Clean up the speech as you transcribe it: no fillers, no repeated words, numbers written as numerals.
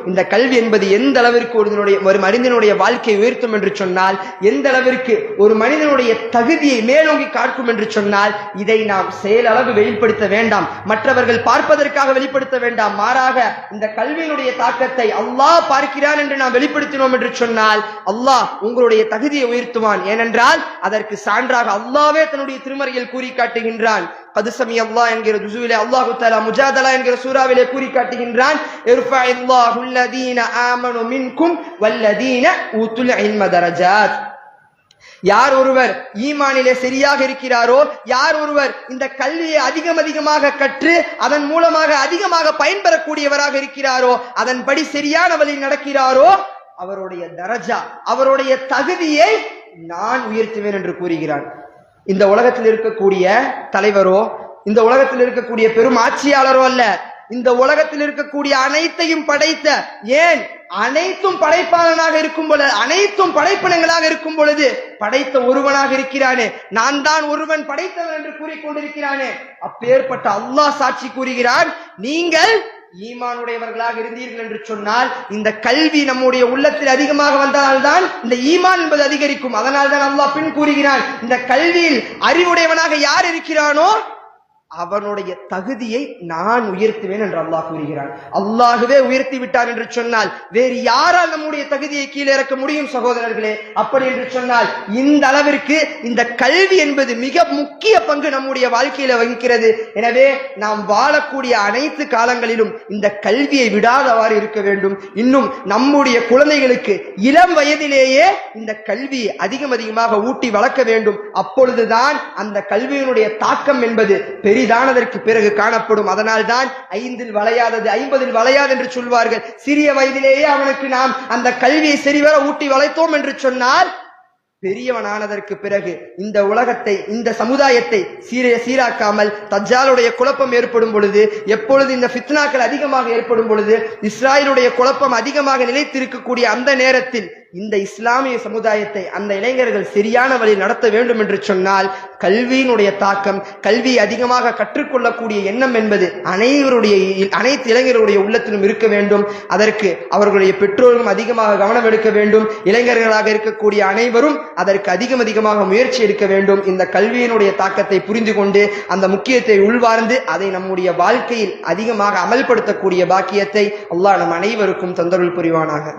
இந்த கல்வி என்பது எந்த அளவிற்கு ஒரு மனிதனுடைய வாழ்க்கையை உயர்த்தும் என்று சொன்னால், எந்த அளவிற்கு ஒரு மனிதனுடைய தகுதியை மேலோங்கி காட்டும் என்று சொன்னால், இதை நாம் செயலளவு வெளிப்படுத்த வேண்டாம், மற்றவர்கள் பார்ப்பதற்காக வெளிப்படுத்த வேண்டாம். மாறாக இந்த கல்வியினுடைய தாக்கத்தை அல்லாஹ் பார்க்கிறான் என்று நாம் வெளிப்படுத்தினோம் என்று சொன்னால் அல்லாஹ் உங்களுடைய தகுதியை உயர்த்துவான். ஏனென்றால் அதற்கு சான்றாக அல்லாஹ்வே தன்னுடைய திருமறையில் கூறி காட்டுகின்றான். கதுசமி அல்லாஹ் என்கிற ஜுஸுவிலே அல்லாஹ் தஆலா முஜாதலா என்கிற சூராவிலே கூறி காட்டுகின்றான், இர்ஃபஇல்லாஹு அல்லதீன ஆமனு மின்கும் வல்லதீன ஊதுல் இல்ம தரஜாத். யார் ஒருவர் ஈமானிலே சரியாக இருக்கிறாரோ, யார் ஒருவர் இந்த கல்வியை அதிகமாக கற்று அதன் மூலமாக அதிகமாக பயன்பெறக்கூடியவராக இருக்கிறாரோ, அதன்படி சரியான வழியில் நடக்கிறாரோ, அவருடைய தரஜா, அவருடைய தகுதியை நான் உயர்த்துவேன் என்று கூறுகிறான். இந்த உலகத்தில் இருக்கக்கூடிய தலைவரோ, இந்த உலகத்தில் இருக்கக்கூடிய பெரும் ஆட்சியாளரோ அல்ல, இந்த உலகத்தில் இருக்கக்கூடிய அனைத்தையும் படைத்த, ஏன் அனைத்தும் படைப்பாளனாக இருக்கும் பொழுது, அனைத்தும் படைப்பினங்களாக இருக்கும் பொழுது படைத்த ஒருவனாக இருக்கிறானே, நான் தான் ஒருவன் படைத்தவன் என்று கூறிக்கொண்டிருக்கிறானே, அப்பேற்பட்ட அல்லாஹ் சாட்சி கூறுகிறான், நீங்கள் ஈமானுடையவர்களாக இருந்தீர்கள் என்று சொன்னால் இந்த கல்வி நம்முடைய உள்ளத்தில் அதிகமாக வந்தால்தான் இந்த ஈமான் என்பது அதிகரிக்கும். அதனால் தான் அல்லாஹ் பின் கூறுகிறான், இந்த கல்வியில் அறிவுடையவனாக யார் இருக்கிறானோ அவனுடைய தகுதியை நான் உயர்த்துவேன் என்று அல்லாஹ் கூறுகிறான். அல்லாஹ்வே உயர்த்தி விட்டார் என்று சொன்னால் வேறு யாரால் நம்முடைய தகுதியை கீழே இறக்க முடியும் சகோதரர்களே? அப்படி என்று சொன்னால் இந்த அளவிற்கு இந்த கல்வி என்பது மிக முக்கிய பங்கு நம்முடைய வாழ்க்கையில வகிக்கிறது. எனவே நாம் வாழக்கூடிய அனைத்து காலங்களிலும் இந்த கல்வியை விடாதவாறு இருக்க வேண்டும். இன்னும் நம்முடைய குழந்தைகளுக்கு இளம் வயதிலேயே இந்த கல்வியை அதிகமாக ஊட்டி வளர்க்க வேண்டும். அப்பொழுதுதான் அந்த கல்வியினுடைய தாக்கம் என்பது பெரிதானதற்கு பிறகு காணப்படும். அதனால் தான் 5இல் வளையாதது 50இல் வளையாது என்று சொல்வார்கள். சிறிய வயதிலேயே அவனுக்கு நாம் அந்த கல்வியை சரிவர ஊட்டி வளைத்தோம் என்று சொன்னால் பெரியவனானதற்கு பிறகு இந்த உலகத்தை, இந்த சமுதாயத்தை சீராக்காமல் தஜ்ஜாலுடைய குழப்பம் ஏற்படும் பொழுது, எப்பொழுது இந்த ஃபித்னாக்கள் அதிகமாக ஏற்படும் பொழுது, இஸ்ராயலுடைய குழப்பம் அதிகமாக நிலைத்திருக்கக்கூடிய அந்த நேரத்தில் இந்த இஸ்லாமிய சமுதாயத்தை அந்த இளைஞர்கள் சரியான வழியில் நடத்த வேண்டும் என்று சொன்னால் கல்வியினுடைய தாக்கம், கல்வி அதிகமாக கற்றுக்கொள்ளக்கூடிய எண்ணம் என்பது அனைத்து இளைஞர்களுடைய உள்ளத்திலும் இருக்க வேண்டும். அதற்கு அவர்களுடைய பெற்றோர்களும் அதிகமாக கவனம் எடுக்க வேண்டும். இளைஞர்களாக இருக்கக்கூடிய அனைவரும் அதற்கு அதிகமாக முயற்சி எடுக்க வேண்டும். இந்த கல்வியினுடைய தாக்கத்தை புரிந்து கொண்டு அந்த முக்கியத்தை உள்வார்ந்து அதை நம்முடைய வாழ்க்கையில் அதிகமாக அமல்படுத்தக்கூடிய பாக்கியத்தை அல்லாஹ் நம் அனைவருக்கும் தந்தருள் புரிவானாக.